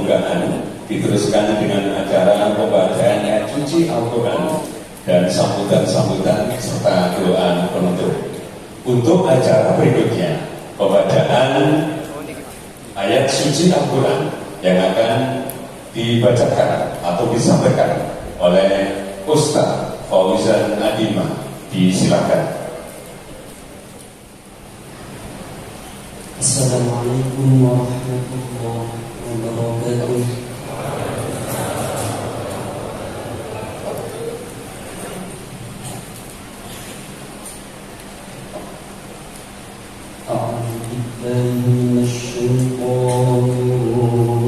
pembukaan diteruskan dengan acara pembacaan ayat suci Al-Quran dan sambutan-sambutan serta doa penutup. Untuk acara berikutnya, pembacaan ayat suci Al-Quran yang akan dibacakan atau disampaikan oleh Ustaz Fauzan Adima. Disilakan. Assalamualaikum warahmatullahi wabarakatuh. A'udzu billahi minasyaitonir rajim.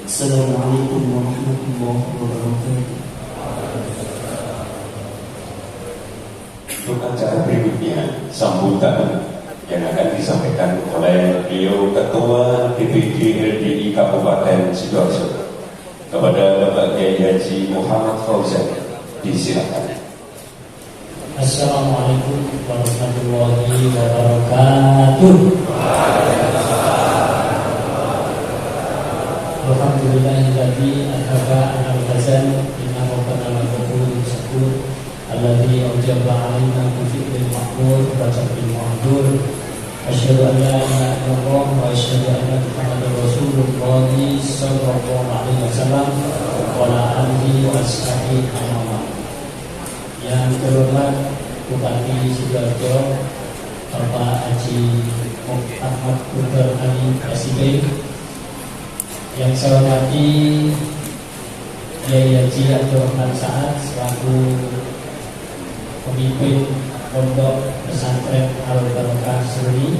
Assalamualaikum warahmatullahi wabarakatuh. Untuk acara berikutnya, sambutan yang akan disampaikan oleh beliau Ketua DPD LDI Kabupaten Sidoarjo kepada Bapak Kiai Haji Muhammad Fauzan. Disilakan. Assalamualaikum warahmatullahi wabarakatuh. Alhamdulillahilladzi athaba al-hazan inna rabbana al-ghafurur syakur alladzi awjaba 'alaina bi fi'lil ma'mur wa tarkil ma'dur. Asyhadu an la ilaha illallah wa asyhadu anna Muhammadar Rasulullah sallallahu alaihi wasallam wa ala alihi wa ashabihi ajmain. Yang terhormat Bupati Sidoarjo Bapak Haji Ahmad Nurdal Ali SIP, yang saya hormati Kiai Haji Abdurrahman Sa'ad selaku pemimpin Pondok Pesantren Al-Barokah Suri,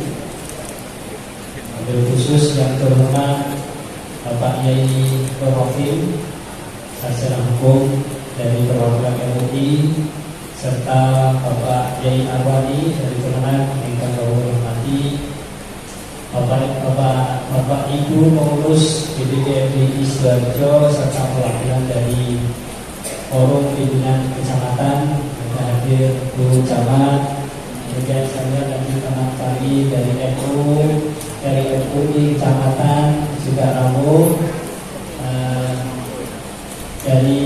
wabil khusus yang terhormat Bapak Yai Profil Sarjana Hukum dari perwakilan MUI, serta Bapak Yai Arwani dari Kemenang yang kami hormati, Bapak Ibu pengurus DPD Sidoarjo serta perwakilan dari forum pimpinan kecamatan, hadir guru camat, kemudian saya lagi teman kami dari MUI kecamatan juga Ramu, dari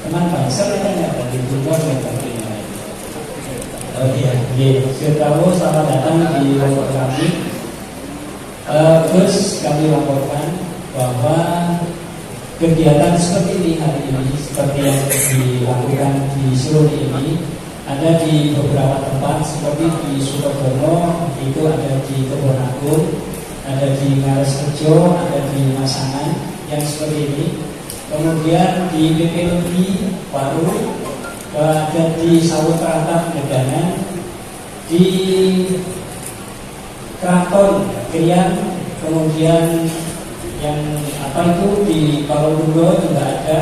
teman bangsa dari Bogor dan sebagainya. Oh iya, Sirtawo selamat datang di Lombok kami. Terus kami laporkan bahwa kegiatan seperti ini hari ini, seperti yang dilakukan di Seruni ini, ada di beberapa tempat seperti di Sukodono, itu ada di Kebon Agung, ada di Ngaresrejo, ada di Masangan, yang seperti ini. Kemudian di PPLI Waru, ada di Sawut Rantap Medangan, di Keraton Krian, kemudian yang di Palodungo juga ada.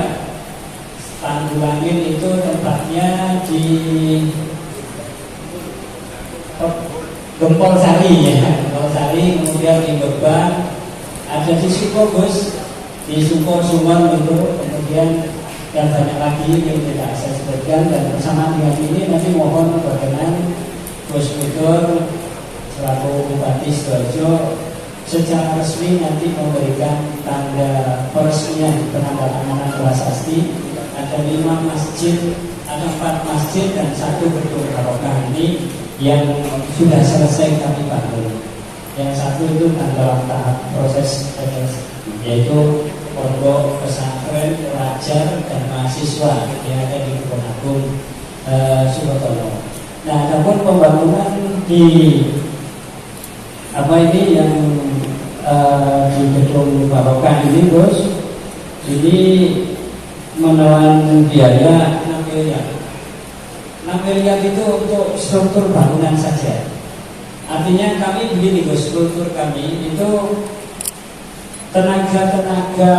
Tanggulangin itu tempatnya di Gempol Sari ya, Gempol Sari, kemudian di Beban, ada di Suko Gus, di Suko Suman itu, kemudian dan banyak lagi yang tidak saya sebutkan. Dan bersama dengan ini nanti mohon berkenan Gus Mitur selaku Bupati Sidoarjo secara resmi nanti memberikan tanda peresmian penandatanganan prasasti. Ada 5 masjid, ada 4 masjid dan 1 gedung barokah ini yang sudah selesai kami bangun. Yang 1 itu dalam tahap proses yaitu pondok pesantren pelajar dan mahasiswa yang ada di Kebon Agung Sukodono. Nah, namun pembangunan di yang di gedung barokah ini bos, ini menelan biaya 6 miliar. 6 miliar itu untuk struktur bangunan saja. Artinya kami begini Gus, struktur kami itu tenaga-tenaga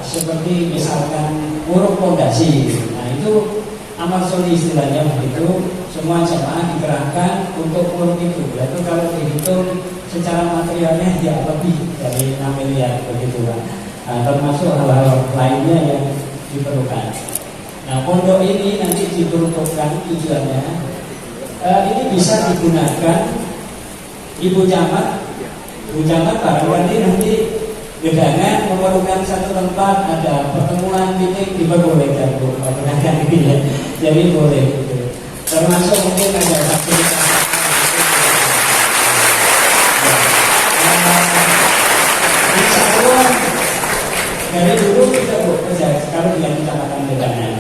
seperti misalkan uruk pondasi. Nah itu amal soli istilahnya begitu. Semua jemaah dikerahkan untuk uruk itu. Itu kalau dihitung secara materialnya ya lebih dari 6 miliar begitu lah. Nah, termasuk hal-hal lainnya yang diperlukan. Nah, pondok ini nanti diperuntukkan tujuannya ini bisa digunakan Ibu Camat barangkali nanti gedangan memerlukan satu tempat, ada pertemuan titik diperbolehkan Bu, menggunakan ini ya. Jadi boleh gitu. Termasuk mungkin ada fasilitas dari dulu kita bekerja kalau yang kecamatan Medangan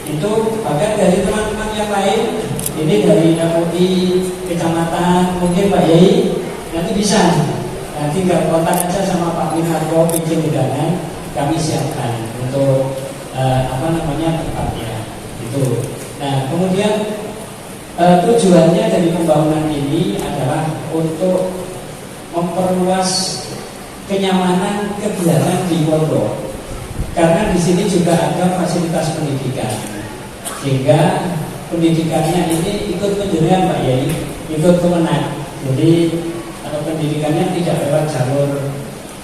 itu bahkan dari teman-teman yang lain, ini dari MUI kecamatan mungkin Pak Yai nanti bisa tinggal kontak aja sama Pak Winarko Pinjam Medangan, kami siapkan untuk tempatnya itu. Nah kemudian tujuannya dari pembangunan ini adalah untuk memperluas kenyamanan kegiatan di pondok, karena di sini juga ada fasilitas pendidikan, sehingga pendidikannya ini ikut penjenengan Pak Yai, ikut kemenang. Jadi pendidikannya tidak lewat jalur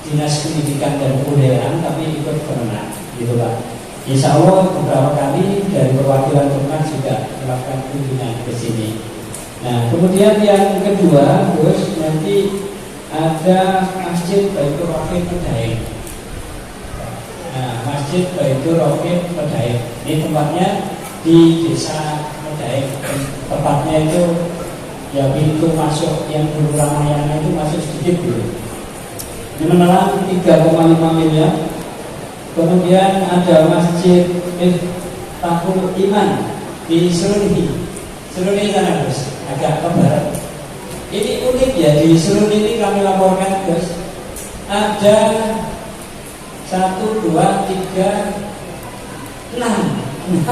dinas pendidikan dan kebudayaan, tapi ikut kemenang, gitu Pak. Insya Allah beberapa kali dari perwakilan kemenang juga melakukan kunjungan ke sini. Nah kemudian yang kedua, Gus, nanti ada Masjid Baitur Rahim Medaeng. Nah, Masjid Baitur Rahim Medaeng ini tempatnya di Desa Medaeng. Tempatnya itu ya pintu masuk yang dulu Ramayana itu masuk sedikit dulu. Ini menelan 3,5 miliar. Kemudian ada Masjid Miftahul Iman di Seruni sana Gus, agak ke barat. Ini unik ya, di Seruni ini kami laporkan Gus, ada 1, 2, 3, 6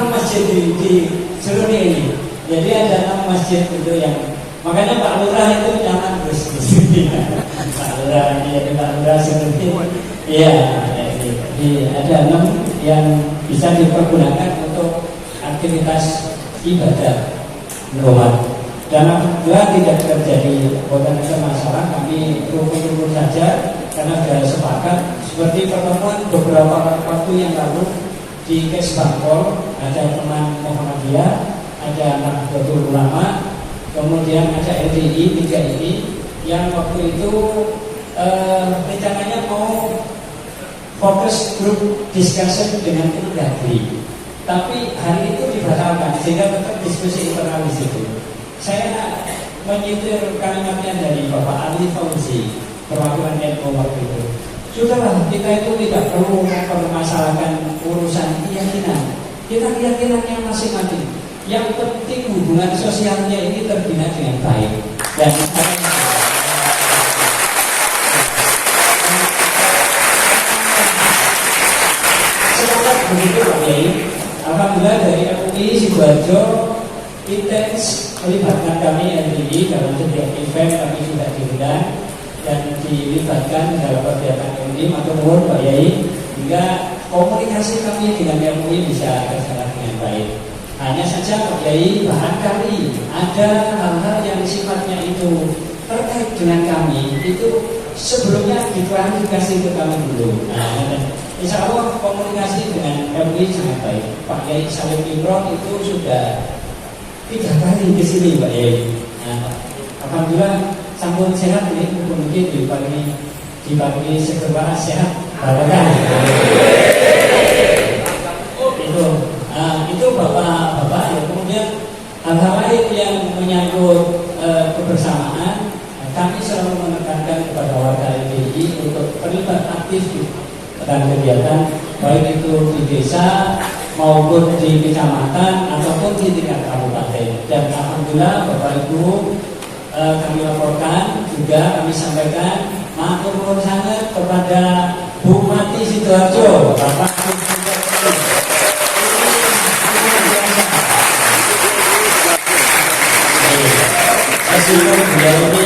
masjid di Seruni ini. Jadi ada 6 masjid itu yang makanya Pak Lurah itu jangan Gus di sini. Pak Lurah ini jadi Pak Lurah Seruni. Iya, ada 6 yang bisa dipergunakan untuk aktivitas ibadah rumah. Dan alhamdulillah tidak terjadi potensi masalah, kami rukun-rukun saja karena sudah sepakat. Seperti pertemuan beberapa waktu yang lalu di Kesbangpol, ada teman Muhammadiyah, ada Nahdlatul Ulama, kemudian ada LDI 3 ini yang waktu itu rencananya mau fokus group discussion dengan Kemendagri, tapi hari itu dibatalkan sehingga tetap diskusi internal di situ. menyitir kalimatnya dari Bapak Ali Fauzi, perwakilan NU waktu itu. Sudahlah, kita itu tidak perlu mempermasalahkan urusan keyakinan. Kita keyakinannya masing-masing. Yang penting hubungan sosialnya ini terbina dengan baik. Dan semoga begitu Pak Yai. Alhamdulillah dari MUI Sidoarjo intens melibatkan kami LDI dalam setiap event kami sudah diundang dan dilibatkan dalam kegiatan MUI. Matur nuwun Pak Yai, hingga komunikasi kami dengan MUI bisa berjalan dengan baik. Hanya saja Pak Yai, barangkali ada hal-hal yang sifatnya itu terkait dengan kami, itu sebelumnya diklarifikasi ke kami dulu. Nah, insya Allah komunikasi dengan MUI sangat baik. Pak Yai Salim Imron itu sudah 3 kali ke sini Pak Yai. Nah, alhamdulillah sampun sehat ini, mungkin dibagi segera sehat. Barokah. Itu bapak-bapak ya. Kemudian hal-hal lain yang menyangkut kebersamaan, kami selalu menekankan kepada warga LDI untuk terlibat aktif dalam kegiatan baik itu di desa maupun di kecamatan ataupun di tingkat kabupaten. Dan alhamdulillah Bapak Ibu, kami laporkan juga, kami sampaikan matur nuwun sangat kepada Bupati Sidoarjo, Bapak meskipun beliau ini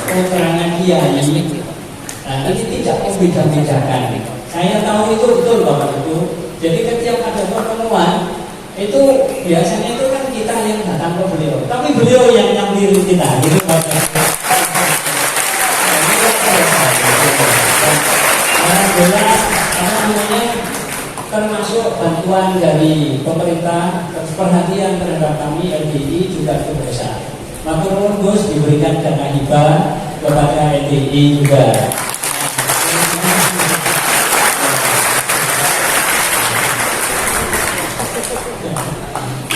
keterangan kiai, nah ini tidak membeda-bedakan. Saya tahu itu betul Bapak Ibu. Jadi ketika ada pertemuan itu biasanya itu kan kita yang datang ke beliau, tapi beliau yang nyambil kita. Gitu Bapak. Alhamdulillah, termasuk bantuan dari pemerintah, perhatian terhadap kami LDI juga cukup besar. Matur nuwun Gus, diberikan dana hibah kepada LDI juga.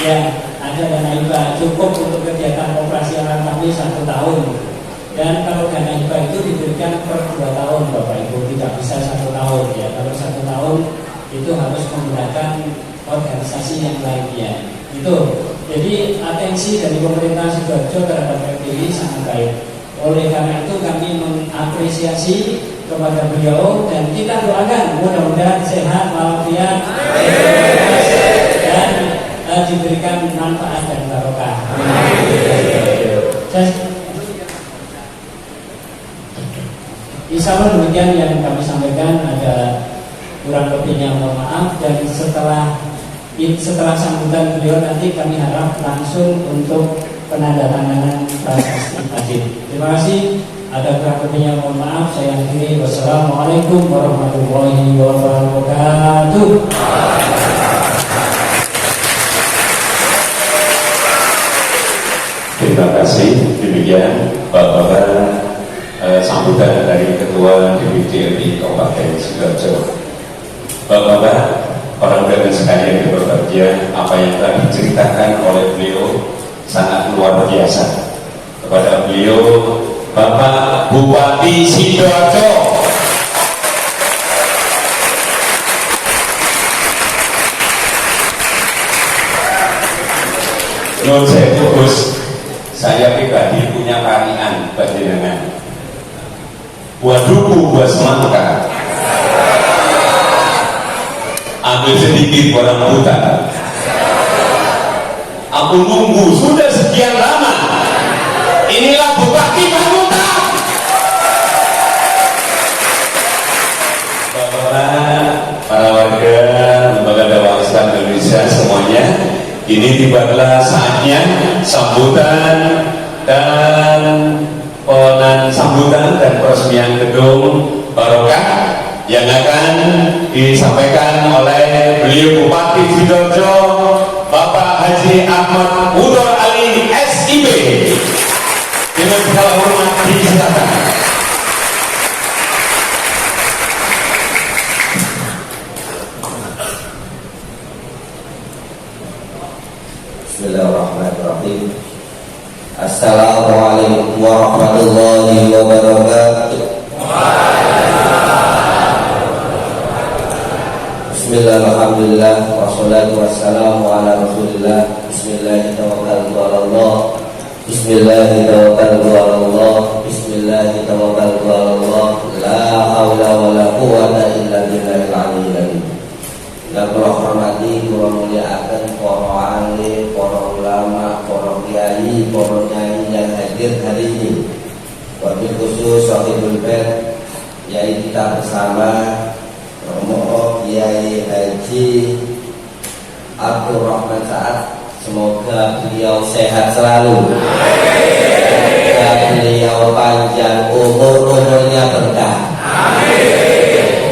Ya, ada dana hibah cukup untuk kegiatan operasional kami 1 tahun. Dan kalau dana hibah itu diberikan per 2 tahun Bapak Ibu, tidak bisa 1 tahun ya. Kalau 1 tahun itu harus menggunakan organisasi yang lainnya. Itu. Jadi atensi dari pemerintah Sidoarjo terhadap LDI sangat baik. Oleh karena itu kami mengapresiasi kepada beliau dan kita doakan mudah-mudahan sehat walafiat dan diberikan manfaat dan barokah. Insya Allah demikian yang kami sampaikan, ada kurang lebihnya mohon maaf. Dan setelah sambutan beliau nanti kami harap langsung untuk penandatanganan prasasti wajib. Terima kasih. Ada kurang lebihnya mohon maaf. Saya akhiri. Wassalamualaikum warahmatullahi wabarakatuh. Terima kasih. Demikian Bapak sambutan dari Ketua DPD RI Kabupaten Sidoarjo. Bapak-bapak, orang dengan sekalian yang berbahagia, apa yang telah diceritakan oleh beliau sangat luar biasa. Kepada beliau, Bapak Bupati Sidoarjo, Nun sewu Gus, saya pribadi punya karian panjenengan. Buat duku, buat semangka. Ambil sedikit orang buta. Aku nunggu sudah sekian lama. Inilah Bupati Panutan. Bapak-bapak, para warga Lembaga Dakwah Islam Indonesia semuanya, ini tibalah saatnya sambutan dan sambutan dan peresmian gedung Barokah yang akan disampaikan oleh beliau Bupati Sidoarjo, Bapak Haji Ahmad Udor Ali SIB. Dengan segala hormat disilakan. Bismillahirrahmanirrahim. Assalamualaikum Assalamualaikum warahmatullahi wabarakatuh. Bismillahirrahmanirrahim. Wassalatu wassalamu ala Rasulillah. Bismillahirrahmanirrahim. Bismillahirrahmanirrahim. Bismillahirrahmanirrahim. La haula wala quwwata illa billahil aliyyil azim. La hormati kula mulyakaken para alim, para ulama, para kiai, para nyai yang hadir hari ini. Wabil khusus Sahibul Bait, yai kita bersama Romo Kiai Haji Abdul Rahman Saad. Semoga beliau sehat selalu. Semoga beliau panjang umur, umurnya berkah.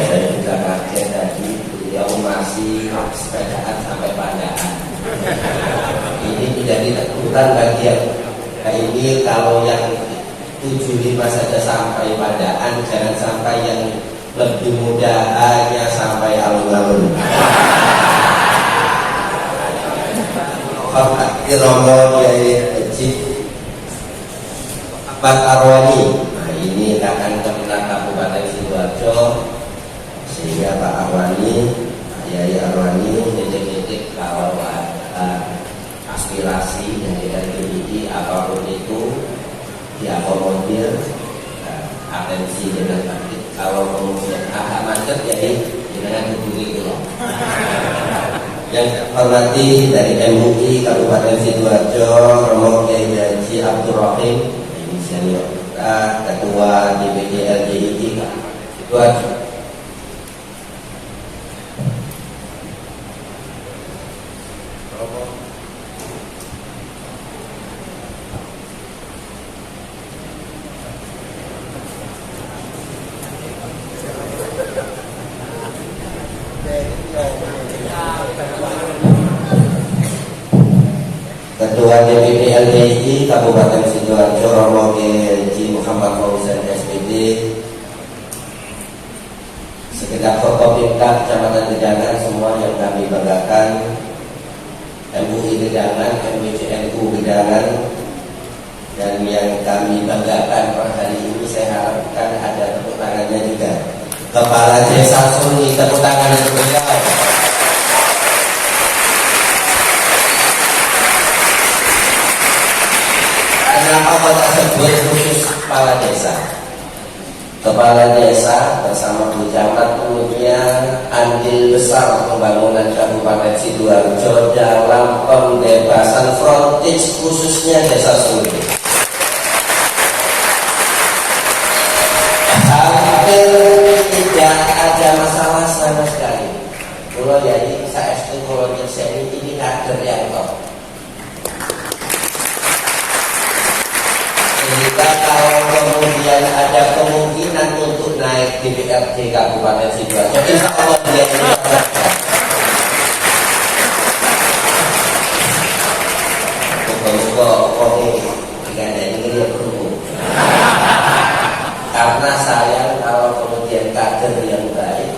Saya juga kaget tadi beliau masih sepedaan sampai Pandaan. Ini menjadi takutan bagi yang ini, kalau yang 75 saja sampai Pandaan, jangan sampai yang lebih muda hanya sampai alun-alun. Hormati Romo Kiai Haji Ahmad Arwani. Nah, ini akan kemenang Kabupaten Sidoarjo, sehingga Pak Arwani, Pak Yai Arwani titik-titik kalau ada aspirasi dari LGBTI apapun itu diakomodir, atensi dengan baik. Kalau kemudian agak macet ya dengan hubungi dulu. Yang saya hormati dari MUI Kabupaten Sidoarjo, Romo Kiai Haji Abdul Rahim, ini senior kita, Ketua DPD LGBTI Sidoarjo. Ketua DPD LGBTI Kabupaten Sidoarjo, Romo Kiai Haji Muhammad Fauzan SPD, segenap Forkopimda Kecamatan Gedangan semua yang kami banggakan, MUI Gedangan, MUCNU Gedangan, dan yang kami banggakan per hari ini saya harapkan ada tepuk tangannya juga. Kepala Desa Sungi, tepuk tangan untuk beliau. Kenapa kota tersebut khusus kepala desa? Kepala desa bersama Bu Camat punya andil besar pembangunan Kabupaten Sidoarjo dalam pembebasan frontage khususnya Desa Sungi. Hampir tidak ada masalah sama sekali. Kalau jadi saya kalau ini kader yang top. Jika kalau kemudian ada kemungkinan untuk naik di DPRD Kabupaten Sidoarjo, insya Allah dia tidak. Karena saya kalau kemudian kader yang baik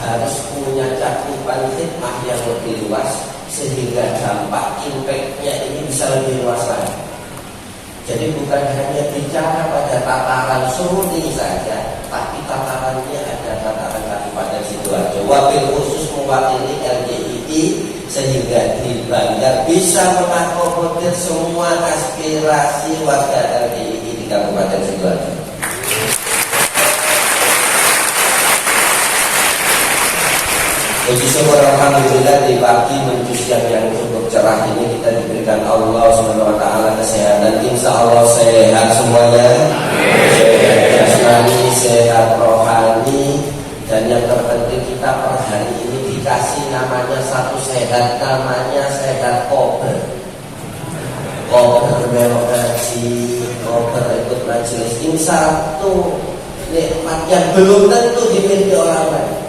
harus punya cakupan khidmah yang lebih luas, sehingga dampak impact-nya ini bisa lebih luas lagi. Jadi bukan hanya bicara pada tataran Sungi saja, tapi tatarannya ada tataran Kabupaten Sidoarjo. Wabil khusus mewakili LGBTI sehingga di Banggar bisa mengakomodir semua aspirasi warga LGBTI di Kabupaten Sidoarjo. Puji syukur alhamdulillah di pagi menuju siang yang cukup cerah ini kita diberikan Allah SWT kesehatan. Insya Allah sehat semuanya, sehat jasmani, sehat rohani, dan yang terpenting kita per hari ini dikasih namanya satu sehat, namanya sehat kober. Kober melok ngaji, kober ikut majelis. Ini satu nikmat yang belum tentu dimiliki orang lain.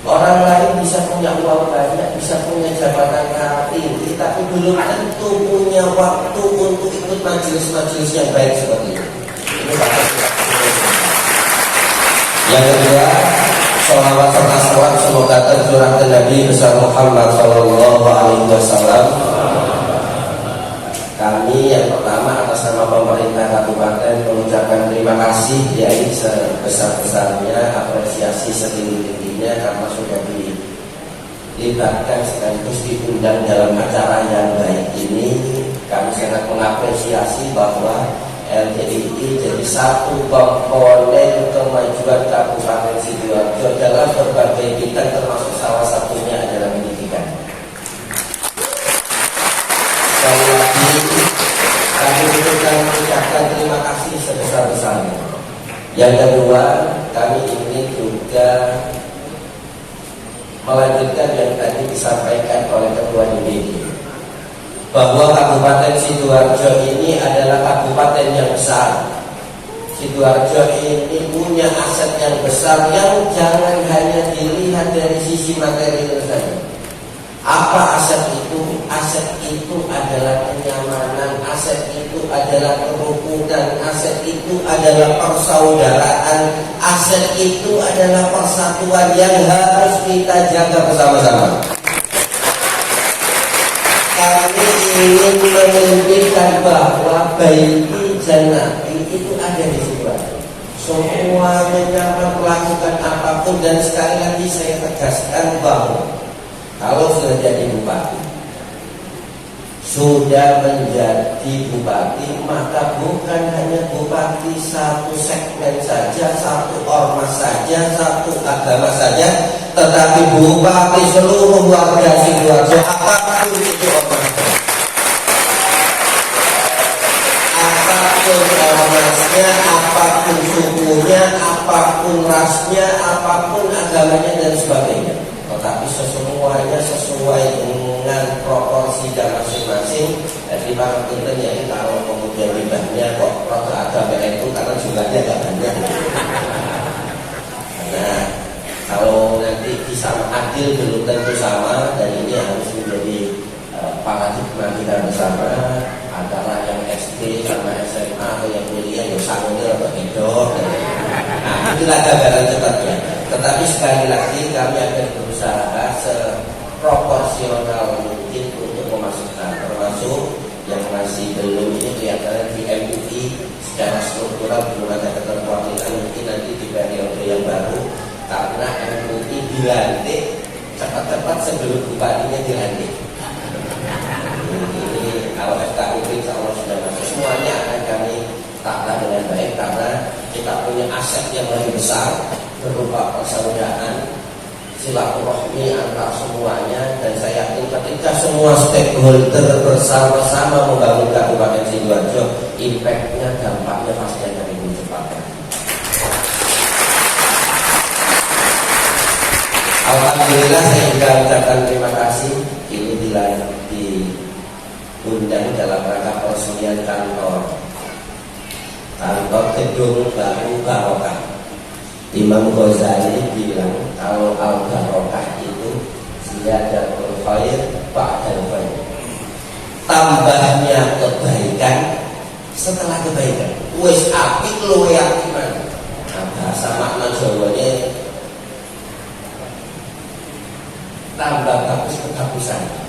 Orang lain bisa punya uang banyak, bisa punya jabatan tinggi, tapi belum tentu punya waktu untuk ikut majelis-majelis yang baik seperti ini. Yang kedua, sholawat serta salam semoga tercurah ke Nabi besar Muhammad Sallallahu Alaihi Wasallam. Kami kami yang pertama atas nama pemerintah kabupaten mengucapkan terima kasih yaitu sebesar-besarnya, apresiasi setinggi-tingginya karena sudah dilibatkan sekaligus diundang dalam acara yang baik ini. Kami sangat mengapresiasi bahwa LTII jadi satu komponen kemajuan Kabupaten Sidoarjo dalam berbagai bidang, termasuk salah satunya adalah pendidikan. Sekali lagi kami mengucapkan terima kasih sebesar-besarnya. Yang kedua, kami ingin juga melanjutkan yang tadi disampaikan oleh Ketua DPD bahwa Kabupaten Sidoarjo ini adalah kabupaten yang besar. Sidoarjo ini punya aset yang besar yang jangan hanya dilihat dari sisi material saja. Apa aset itu? Aset itu adalah kenyamanan, aset itu adalah kerukunan, aset itu adalah persaudaraan, aset itu adalah persatuan yang harus kita jaga bersama-sama. Kami ingin menunjukkan bahwa bayi jannati itu ada di Sidoarjo. Semuanya dapat melakukan apapun, dan sekali lagi saya tegaskan bahwa kalau sudah jadi bupati, sudah menjadi bupati, maka bukan hanya bupati satu segmen saja, satu ormas saja, satu agama saja, tetapi bupati seluruh warga Sidoarjo, apapun itu ormasnya, apapun ormasnya, apapun sukunya, apapun rasnya, apapun agamanya dan sebagainya. Tetapi semuanya sesuai dengan proporsi dan masing-masing. Jadi para pinter ya, kalau kemudian ibadahnya kok rata agama itu karena jumlahnya agak banyak. Nah, kalau nanti bisa adil belum tentu sama, dan ini harus menjadi paradigma kita bersama antara yang SD sama SMA atau yang kuliah yang sanggulnya atau hidup. Nah, inilah gambaran cepatnya. Tetapi sekali lagi kami akan berusaha seproporsional mungkin untuk memasukkan, termasuk yang masih belum ini kelihatannya di MUI secara struktural belum ada keterwakilan, mungkin nanti di periode yang baru, karena MUI dilantik cepat-cepat sebelum bupatinya dilantik. Ini kalau FKUP insya Allah sudah masuk, semuanya akan kami tata dengan baik karena kita punya aset yang lebih besar berupa persaudaraan, silaturahmi antar semuanya, dan saya yakin ketika semua stakeholder bersama-sama membangun Kabupaten Sidoarjo, impact-nya, dampaknya pasti akan lebih cepat. Alhamdulillah saya juga ucapkan terima kasih. Ini diundang dalam rangka peresmian kantor gedung baru Barokah. Imam Ghazali bilang kalau al-barokah itu ziyadatul khair ba'dal khair, tambahnya kebaikan setelah kebaikan. Wis apik luwe apik man. Nah, bahasa makna Jawanya tambah bagus kebagusan.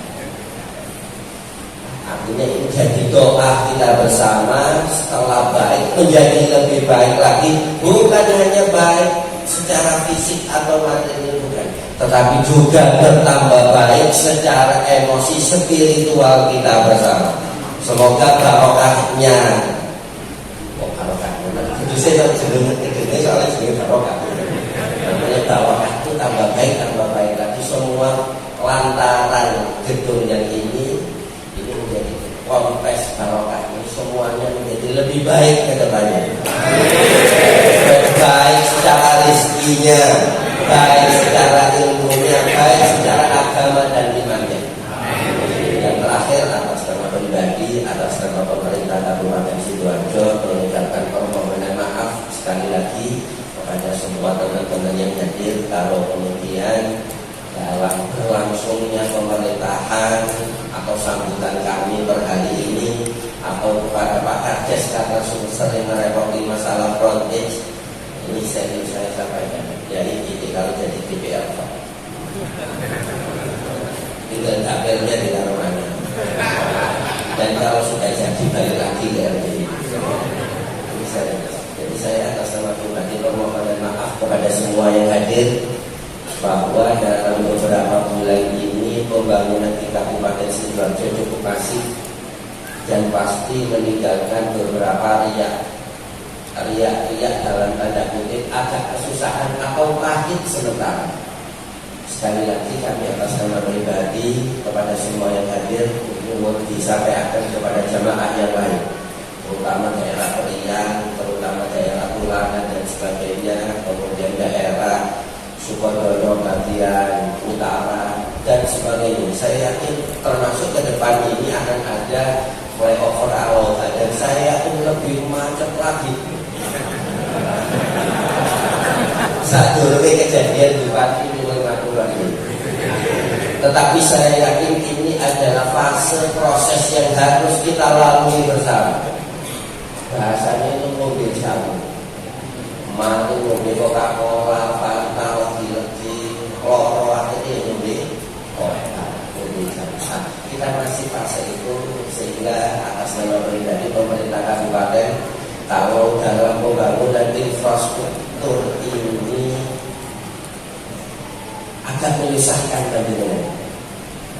Artinya ini jadi doa kita bersama, setelah baik menjadi lebih baik lagi, bukan hanya baik secara fisik atau materi, bukan, tetapi juga bertambah baik secara emosi spiritual kita bersama. Semoga barokahnya, itu saya sebelum ini soalnya sebagai barokah, namanya barokah itu tambah baik lagi. Semua lantaran gedung yang ini menjadi kompes barokah ini, semuanya menjadi lebih baik ke depannya. Baik secara rezekinya, baik secara ilmunya, baik secara agama dan imannya. Yang terakhir, atas nama pribadi, atas nama pemerintah Kabupaten Sidoarjo, mengucapkan permohonan maaf sekali lagi kepada semua teman-teman yang hadir kalau kemudian dalam berlangsungnya pemerintahan atau sambutan kami per hari ini, atau kepada Pak Kades karena sering merepoti masalah frontage, ini saya sampaikan, jadi ini kalau jadi DPR Pak, tinggal tabelnya di mana, dan kalau sudah jadi DRD. Jadi saya atas nama pribadi permohonan maaf kepada semua yang hadir bahwa dalam beberapa bulan ini pembangunan di Kabupaten Sidoarjo cukup masif dan pasti meninggalkan beberapa riak dalam tanda kutip agak kesusahan atau pahit sementara. Sekali lagi kami atas nama pribadi kepada semua yang hadir untuk disampaikan kepada jamaah yang lain, terutama daerah Periang, terutama daerah Tulangan dan sebagainya, kemudian daerah Sukodono bagian utara dan sebagainya. Saya yakin termasuk ke depan ini akan ada flyover Aloha dan saya yakin lebih macet lagi. Saat dulu kejadian di Pati ini. Tetapi saya yakin ini adalah fase proses yang harus kita lalui bersama. Bahasanya itu mobil jamu, mati mobil Coca-Cola, Fanta, lagi loro akhirnya mobil jamu. Kita masih fase itu sehingga atas nama pribadi pemerintah kabupaten, kalau dalam pembangunan infrastruktur ini agak menyusahkan bagaimana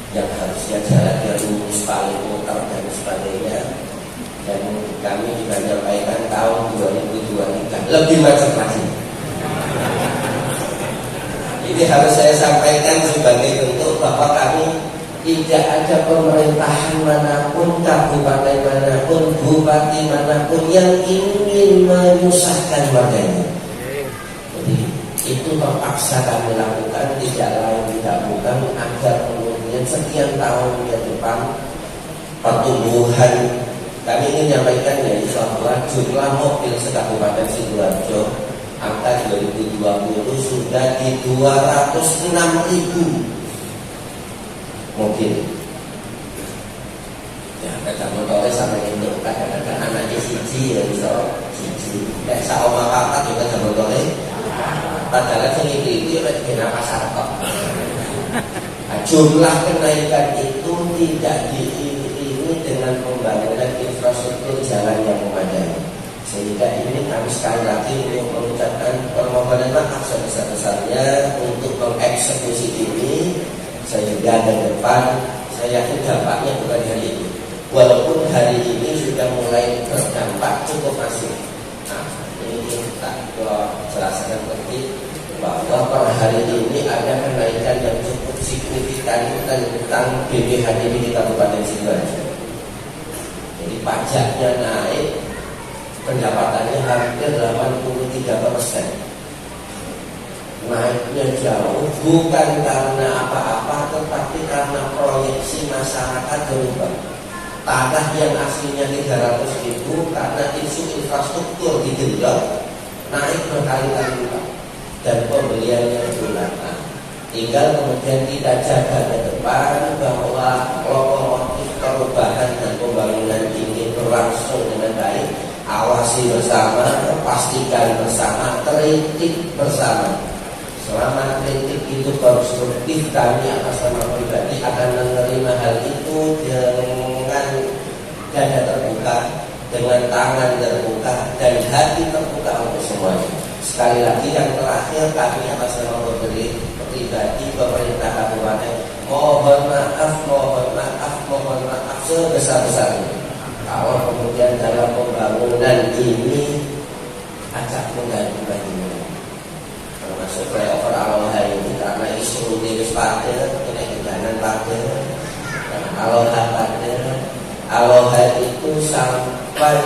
yang harusnya jalan yang lurus paling muter dan sebagainya, dan kami juga menyampaikan tahun 2023 lebih macet lagi. Ini harus saya sampaikan sebagai bentuk bahwa kami tidak ada pemerintahan manapun, kabupaten manapun, bupati manapun yang ingin menyusahkan warganya. Jadi itu terpaksa kami lakukan, tidak lain tidak bukan agar kemudian sekian tahun ke depan pertumbuhan. Kami ingin menyampaikan ya bahwa jumlah mobil se-Kabupaten Sidoarjo angka 2020 sudah di 206.000 mobil. Ya, kadang motornya sampai itu kadang-kadang anaknya siji ya bisa siji. Kayak sama kakak juga kadang motornya. Padahal yang itu ya kena pasar kok. Nah, jumlah kenaikan itu tidak diiringi dengan pembangunan infrastruktur jalan yang memadai. Sehingga ini kami sekali lagi untuk mengucapkan permohonan maaf sebesar-besarnya untuk mengeksekusi ini, sehingga ke depan saya yakin dampaknya bukan hari ini, walaupun hari ini sudah mulai berdampak cukup masif. Nah, ini tak jelaskan penting bahwa per hari ini ada kenaikan yang cukup signifikan tentang BPH ini di Kabupaten Sidoarjo. Jadi pajaknya naik, pendapatannya hampir 83%. Naiknya jauh bukan karena apa-apa, tetapi karena proyeksi masyarakat berubah. Tanah yang aslinya 300.000 karena isu infrastruktur digenjot naik berkali-kali lipat dan pembeliannya berulang. Tinggal kemudian kita jaga ke depan bahwa lokomotif perubahan dan pembangunan ini berlangsung dengan baik. Awasi bersama, pastikan bersama, kritik bersama. Selama kritik itu konstruktif, kami atas nama pribadi akan menerima hal itu dengan dada terbuka, dengan tangan terbuka, dan hati terbuka untuk semuanya. Sekali lagi yang terakhir, kami atas nama pribadi pemerintah kabupaten mohon maaf sebesar-besarnya kalau kemudian dalam pembangunan ini agak mengganggu bagaimana, termasuk flyover Aloha ini karena isu tiris pada kegiatan pada Aloha itu sampai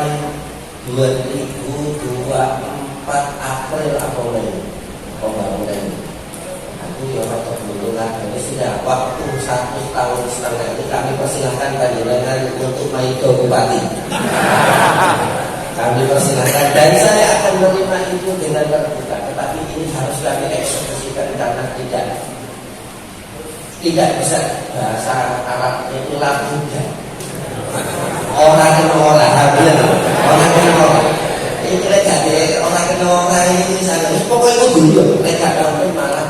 2024 April atau Mei pembangunan. Aku yang kebetulan ini sudah waktu 1,5 tahun ini kami persilahkan panjenengan untuk main ke bupati. Kami persilahkan dan saya akan menerima itu dengan terbuka. Tetapi ini harus kami eksekusikan karena tidak bisa bahasa Arabnya itu lakukan. Orang kena orang, orang kena orang. Ini jadi orang kena orang ini misalnya. Pokoknya itu dulu, mereka dapat malah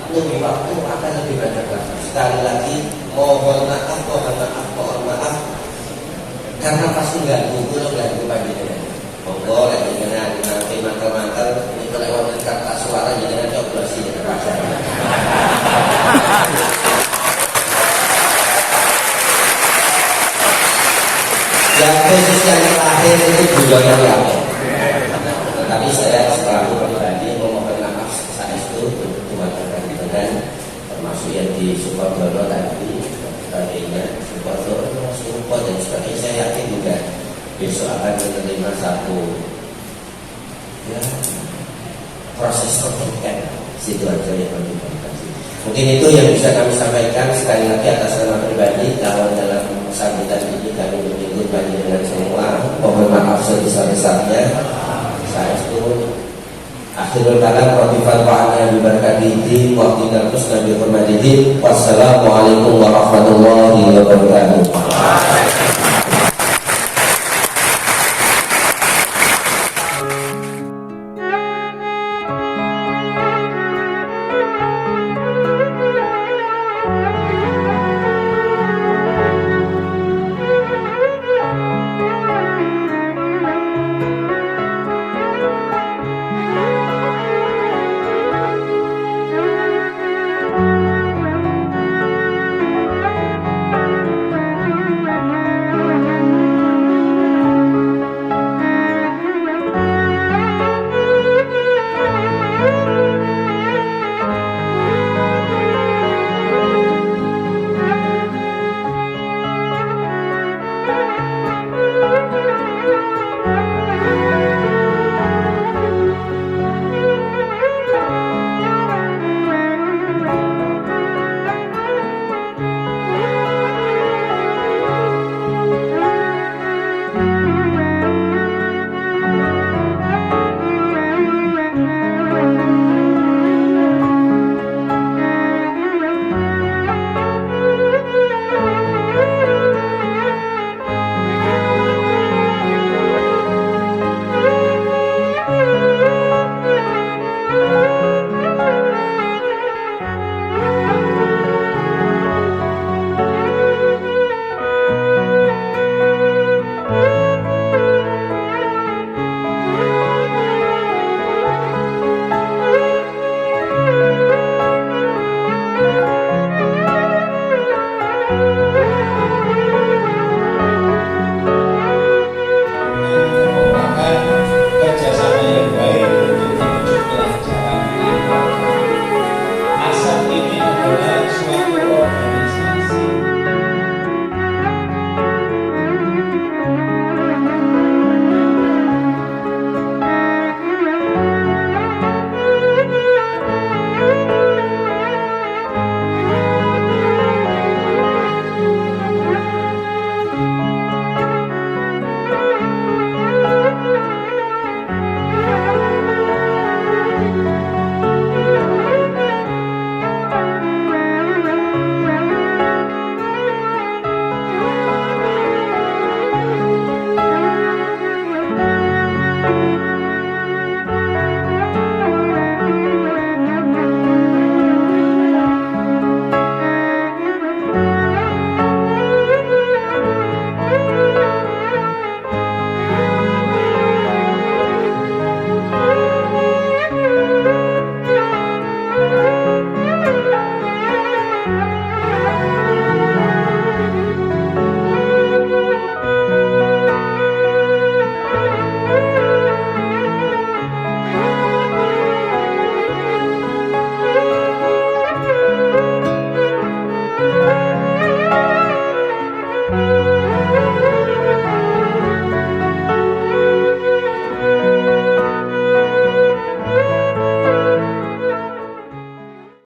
lebih waktu akan lebih banyak lagi. Sekali lagi mohon maaf karena pasti nggak itu loh lagi panjenengan. Monggo lagi jenengan nanti mantel-mantel itu lewat kertas suara jenengan coblosi ya Pak. Yang khusus yang terakhir itu budaya yang tapi saya selalu pribadi memohon maaf saat itu dengan termasuk yang di Sukodono tadi sebagainya Sukodono dan sebagainya. Saya yakin juga besok akan menerima satu ya, proses perbaikan situasi yang lebih baik. Mungkin itu yang bisa kami sampaikan. Sekali lagi atas nama pribadi kalau dalam sambutan ini kami menyebut dengan semua mohon maaf sebesar-besarnya. Saya itu akhirul kalam radhiyallahu ta'ala bibarakatihi wa qina husna bi hurmatihi. Wassalamualaikum warahmatullahi wabarakatuh.